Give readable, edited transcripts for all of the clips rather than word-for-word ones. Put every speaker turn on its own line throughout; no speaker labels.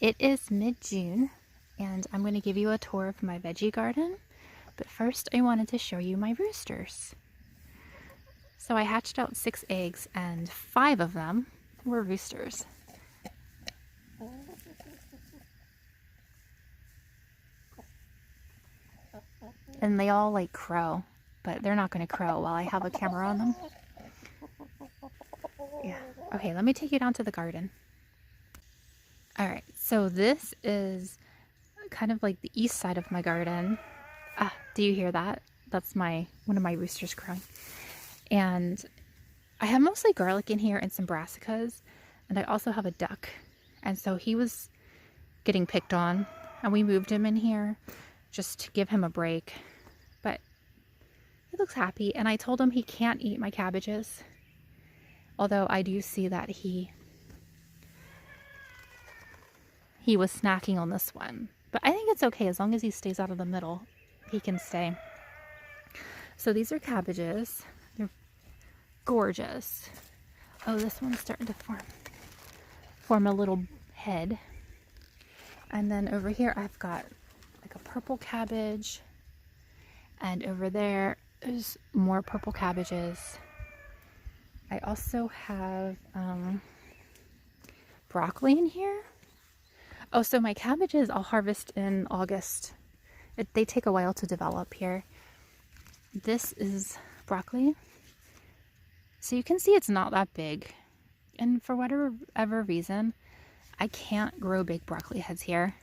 It is mid-June and I'm going to give you a tour of my veggie garden, but first I wanted to show you my roosters. So I hatched out 6 eggs and 5 of them were roosters. And they all like crow, but they're not going to crow while I have a camera on them. Yeah. Okay, let me take you down to the garden. Alright, so this is kind of like the east side of my garden. Ah, do you hear that? That's one of my roosters crowing. And I have mostly garlic in here and some brassicas, and I also have a duck. And so he was getting picked on, and we moved him in here just to give him a break. But he looks happy, and I told him he can't eat my cabbages. Although I do see that he was snacking on this one. But I think it's okay as long as he stays out of the middle. He can stay. So these are cabbages. They're gorgeous. Oh, this one's starting to form a little head. And then over here I've got like a purple cabbage. And over there is more purple cabbages. I also have broccoli in here. Oh, so my cabbages I'll harvest in August. They take a while to develop here. This is broccoli. So you can see it's not that big. And for whatever reason, I can't grow big broccoli heads here.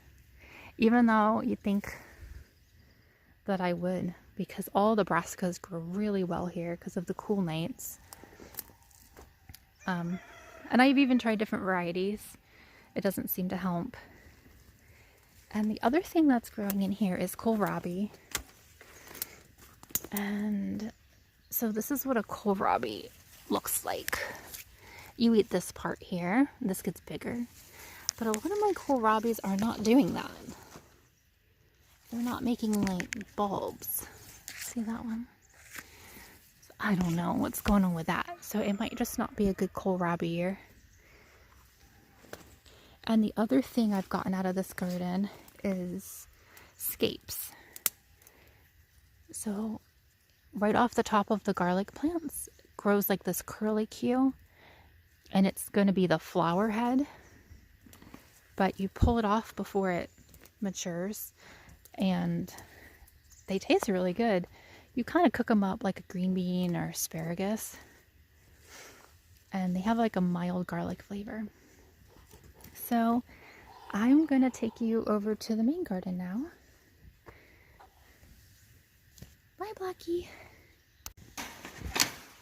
Even though you'd think that I would, because all the brassicas grow really well here because of the cool nights. And I've even tried different varieties. It doesn't seem to help. And the other thing that's growing in here is kohlrabi. And so this is what a kohlrabi looks like. You eat this part here, this gets bigger. But a lot of my kohlrabis are not doing that. They're not making like bulbs. See that one? I don't know what's going on with that. So it might just not be a good kohlrabi year. And the other thing I've gotten out of this garden is scapes. So right off the top of the garlic plants grows like this curlicue, and it's going to be the flower head. But you pull it off before it matures, and they taste really good. You kind of cook them up like a green bean or asparagus, and they have like a mild garlic flavor. So I'm going to take you over to the main garden now. Bye, Blackie.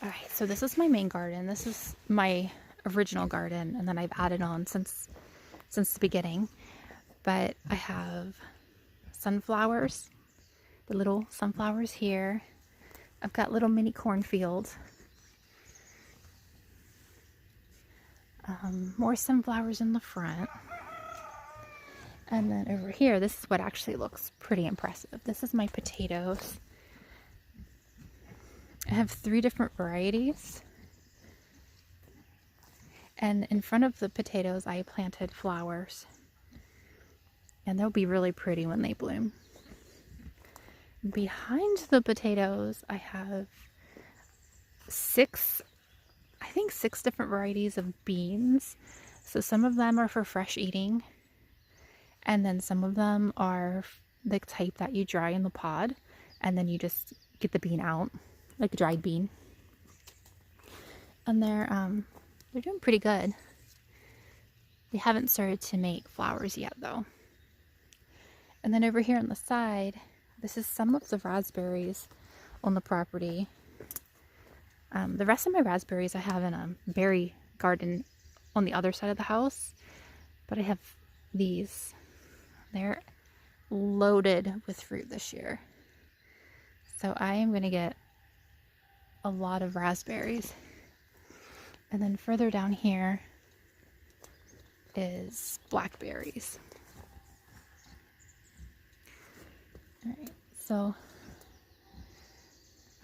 Alright, so this is my main garden. This is my original garden, and then I've added on since the beginning. But I have sunflowers, the little sunflowers here. I've got little mini cornfields. More sunflowers in the front. And then over here, this is what actually looks pretty impressive. This is my potatoes. I have 3 different varieties. And in front of the potatoes, I planted flowers. And they'll be really pretty when they bloom. Behind the potatoes, I have 6 different varieties of beans. So some of them are for fresh eating. And then some of them are the type that you dry in the pod. And then you just get the bean out, like a dried bean. And they're doing pretty good. They haven't started to make flowers yet though. And then over here on the side, this is some of the raspberries on the property. The rest of my raspberries I have in a berry garden on the other side of the house. But I have these. They're loaded with fruit this year. So I am going to get a lot of raspberries. And then further down here is blackberries.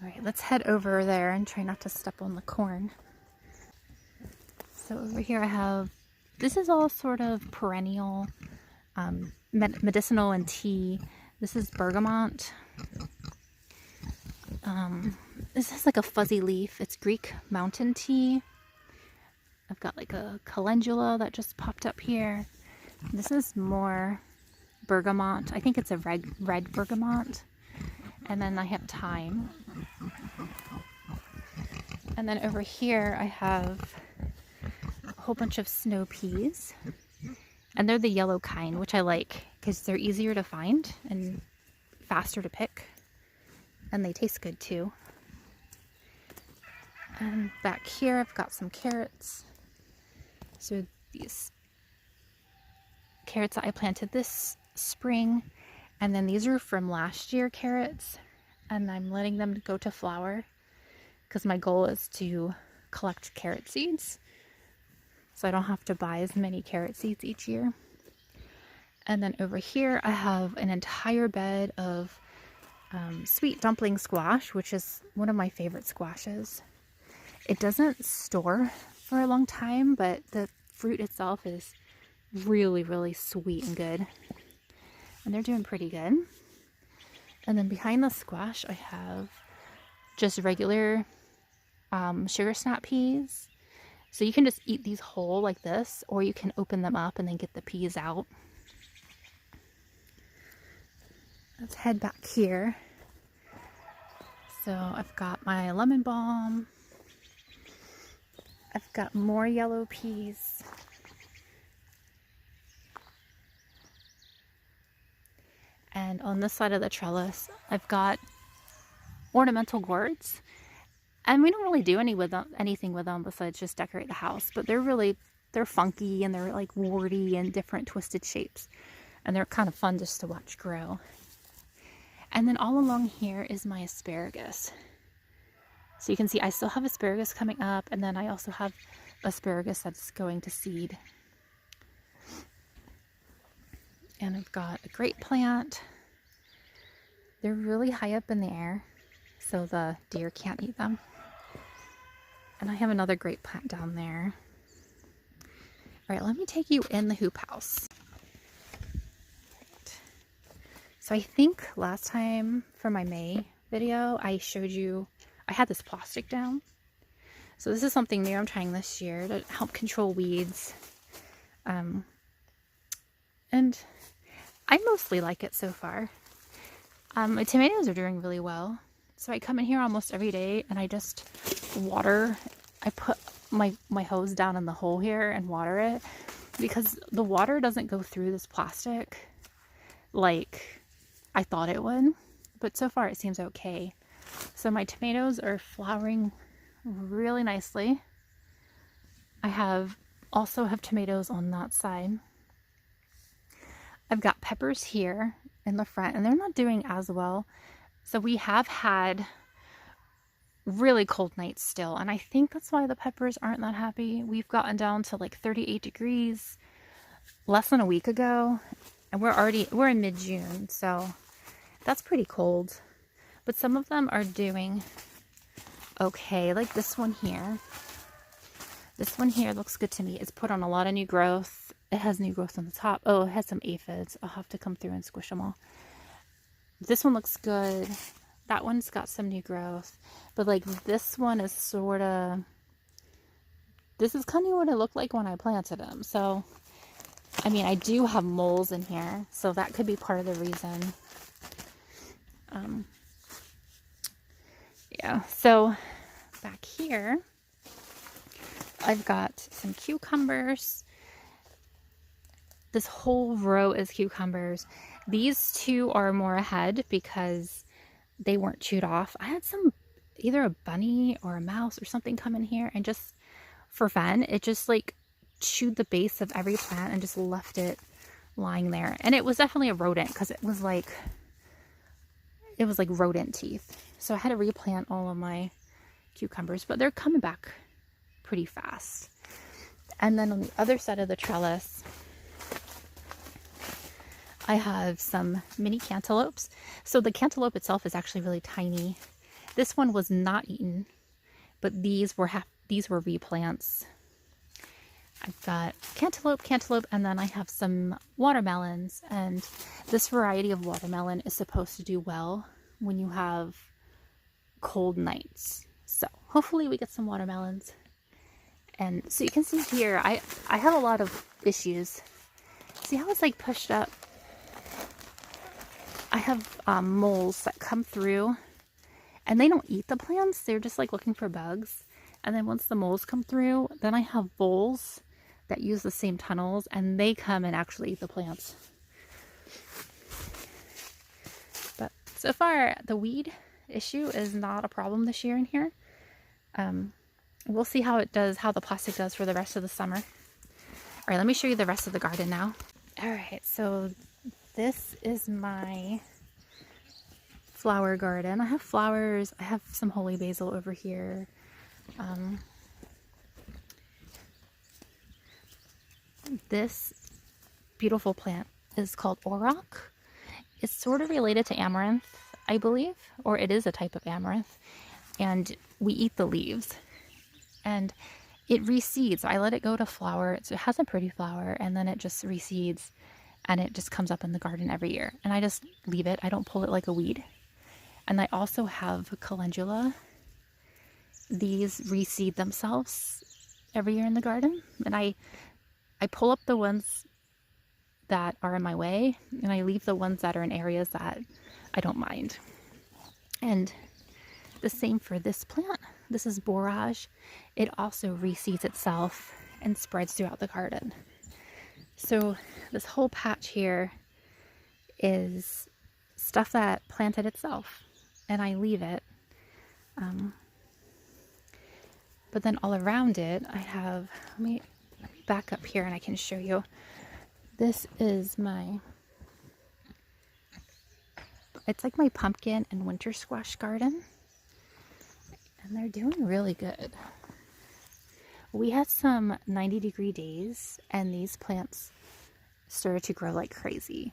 Alright, let's head over there and try not to step on the corn. So over here I have, this is all sort of perennial medicinal and tea. This is bergamot. This is like a fuzzy leaf. It's Greek mountain tea. I've got like a calendula that just popped up here. This is more bergamot. I think it's a red bergamot. And then I have thyme. And then over here I have a whole bunch of snow peas. And they're the yellow kind, which I like because they're easier to find and faster to pick. And they taste good too. And back here I've got some carrots. So these carrots that I planted this spring, and then these are from last year carrots, and I'm letting them go to flower because my goal is to collect carrot seeds so I don't have to buy as many carrot seeds each year. And then over here I have an entire bed of sweet dumpling squash, which is one of my favorite squashes. It doesn't store for a long time, but the fruit itself is really, really sweet and good. And they're doing pretty good. And then behind the squash, I have just regular sugar snap peas. So you can just eat these whole like this, or you can open them up and then get the peas out. Let's head back here. So I've got my lemon balm. I've got more yellow peas. And on this side of the trellis, I've got ornamental gourds. And we don't really do anything with them besides just decorate the house. But they're funky and they're like warty and different twisted shapes. And they're kind of fun just to watch grow. And then all along here is my asparagus. So you can see I still have asparagus coming up, and then I also have asparagus that's going to seed. And I've got a grape plant. They're really high up in the air, so the deer can't eat them. And I have another grape plant down there. All right, let me take you in the hoop house. So I think last time for my May video, I showed you, I had this plastic down. So this is something new I'm trying this year to help control weeds. And I mostly like it so far. My tomatoes are doing really well. So I come in here almost every day and I just water. I put my hose down in the hole here and water it because the water doesn't go through this plastic like I thought it would, but so far it seems okay. So my tomatoes are flowering really nicely. I also have tomatoes on that side. I've got peppers here in the front, and they're not doing as well. So we have had really cold nights still, and I think that's why the peppers aren't that happy. We've gotten down to like 38 degrees less than a week ago, and we're in mid-June, so that's pretty cold. But some of them are doing okay, like this one here. This one here looks good to me. It's put on a lot of new growth. It has new growth on the top. Oh, it has some aphids. I'll have to come through and squish them all. This one looks good. That one's got some new growth. But like this one is sort of, this is kind of what it looked like when I planted them. So, I mean, I do have moles in here, so that could be part of the reason. Yeah, so back here, I've got some cucumbers. This whole row is cucumbers. These two are more ahead because they weren't chewed off. I had either a bunny or a mouse or something come in here and just for fun, it just like chewed the base of every plant and just left it lying there. And it was definitely a rodent because it was like rodent teeth. So I had to replant all of my cucumbers, but they're coming back pretty fast. And then on the other side of the trellis, I have some mini cantaloupes. So the cantaloupe itself is actually really tiny. This one was not eaten, but these were replants. I've got cantaloupe, and then I have some watermelons. And this variety of watermelon is supposed to do well when you have cold nights. So hopefully we get some watermelons. And so you can see here, I have a lot of issues. See how it's like pushed up? I have moles that come through, and they don't eat the plants. They're just like looking for bugs. And then once the moles come through, then I have voles that use the same tunnels, and they come and actually eat the plants. But so far, the weed issue is not a problem this year in here. We'll see how it does, how the plastic does for the rest of the summer. All right, let me show you the rest of the garden now. All right, so this is my flower garden. I have flowers. I have some holy basil over here. This beautiful plant is called Auroch. It's sort of related to amaranth, I believe, or it is a type of amaranth, and we eat the leaves. And it reseeds. I let it go to flower. So it has a pretty flower, and then it just reseeds, and it just comes up in the garden every year. And I just leave it. I don't pull it like a weed. And I also have calendula. These reseed themselves every year in the garden. And I pull up the ones that are in my way, and I leave the ones that are in areas that I don't mind. And the same for this plant. This is borage. It also reseeds itself and spreads throughout the garden. So this whole patch here is stuff that planted itself, and I leave it. But then all around it, I have, let me back up here and I can show you. This is it's like my pumpkin and winter squash garden. And they're doing really good. We had some 90-degree days, and these plants started to grow like crazy,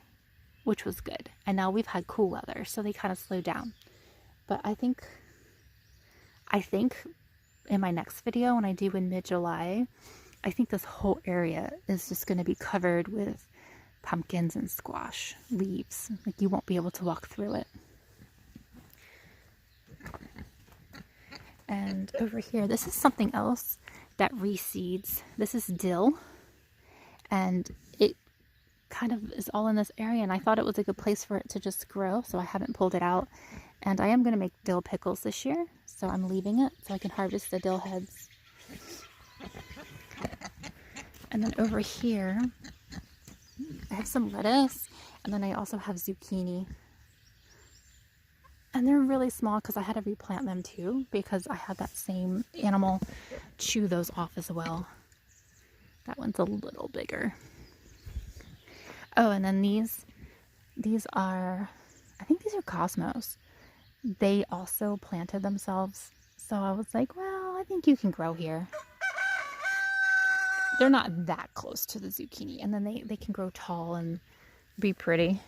which was good. And now we've had cool weather, so they kind of slowed down. But I think in my next video, when I do in mid-July, I think this whole area is just going to be covered with pumpkins and squash leaves. Like, you won't be able to walk through it. And over here, this is something else that reseeds. This is dill, and it kind of is all in this area, and I thought it was a good place for it to just grow, so I haven't pulled it out. And I am going to make dill pickles this year, so I'm leaving it so I can harvest the dill heads. And then over here, I have some lettuce, and then I also have zucchini. And they're really small because I had to replant them too, because I had that same animal chew those off as well. That one's a little bigger. Oh, and then these are, I think these are cosmos. They also planted themselves. So I was like, well, I think you can grow here. They're not that close to the zucchini, and then they can grow tall and be pretty.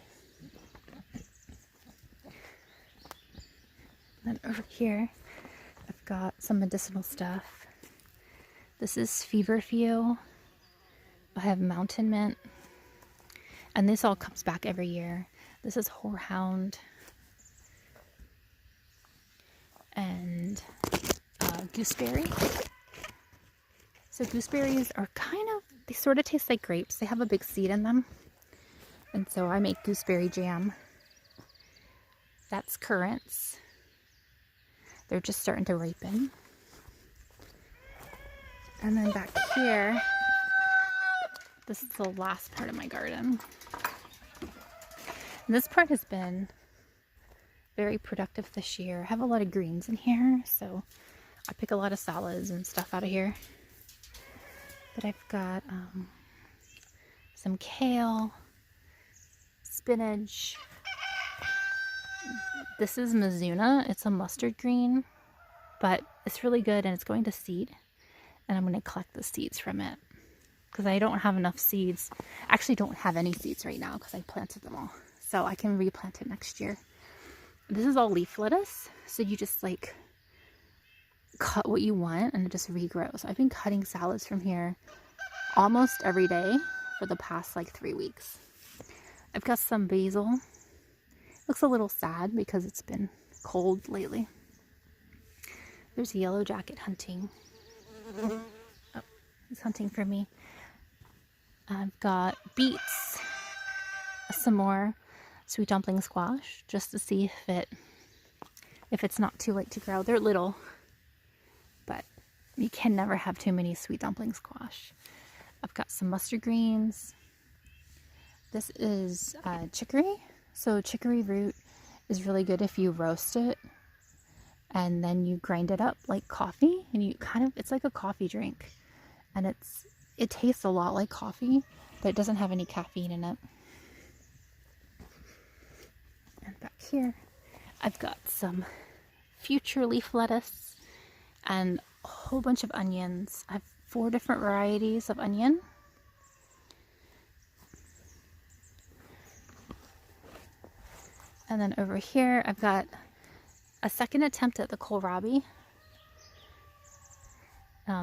And then over here, I've got some medicinal stuff. This is feverfew. I have mountain mint. And this all comes back every year. This is horehound. And gooseberry. So gooseberries are they sort of taste like grapes. They have a big seed in them. And so I make gooseberry jam. That's currants. They're just starting to ripen. And then back here, this is the last part of my garden. And this part has been very productive this year. I have a lot of greens in here, so I pick a lot of salads and stuff out of here. But I've got some kale, spinach. This is Mizuna. It's a mustard green, but it's really good, and it's going to seed. And I'm going to collect the seeds from it because I don't have enough seeds. I actually don't have any seeds right now because I planted them all. So I can replant it next year. This is all leaf lettuce. So you just like cut what you want and it just regrows. I've been cutting salads from here almost every day for the past like 3 weeks. I've got some basil. Looks a little sad because it's been cold lately. There's a yellow jacket hunting. Oh, he's hunting for me. I've got beets, some more sweet dumpling squash, just to see if it's not too late to grow. They're little, but you can never have too many sweet dumpling squash. I've got some mustard greens. This is chicory. So chicory root is really good if you roast it and then you grind it up like coffee, and you it's like a coffee drink, and it tastes a lot like coffee, but it doesn't have any caffeine in it. And back here I've got some future leaf lettuce and a whole bunch of onions. I have 4 different varieties of onion. And then over here I've got a second attempt at the kohlrabi,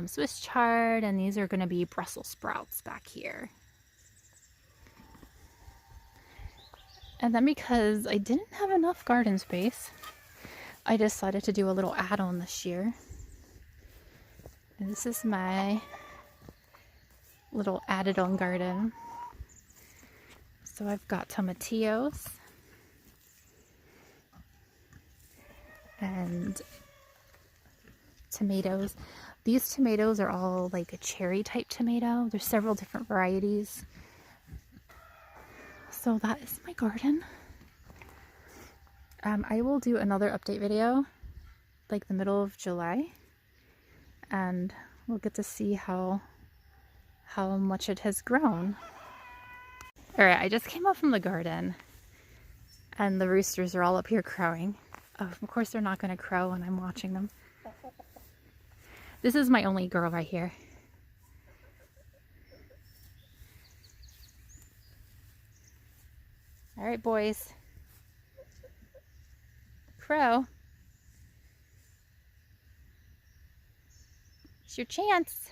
Swiss chard, and these are going to be Brussels sprouts back here. And then because I didn't have enough garden space, I decided to do a little add-on this year. And this is my little added-on garden. So I've got tomatillos and tomatoes. These tomatoes are all like a cherry type tomato. There's several different varieties. So that is my garden. I will do another update video like the middle of July, and we'll get to see how much it has grown. Alright, I just came up from the garden and the roosters are all up here crowing. Oh, of course they're not going to crow when I'm watching them. This is my only girl right here. Alright, boys. Crow. It's your chance.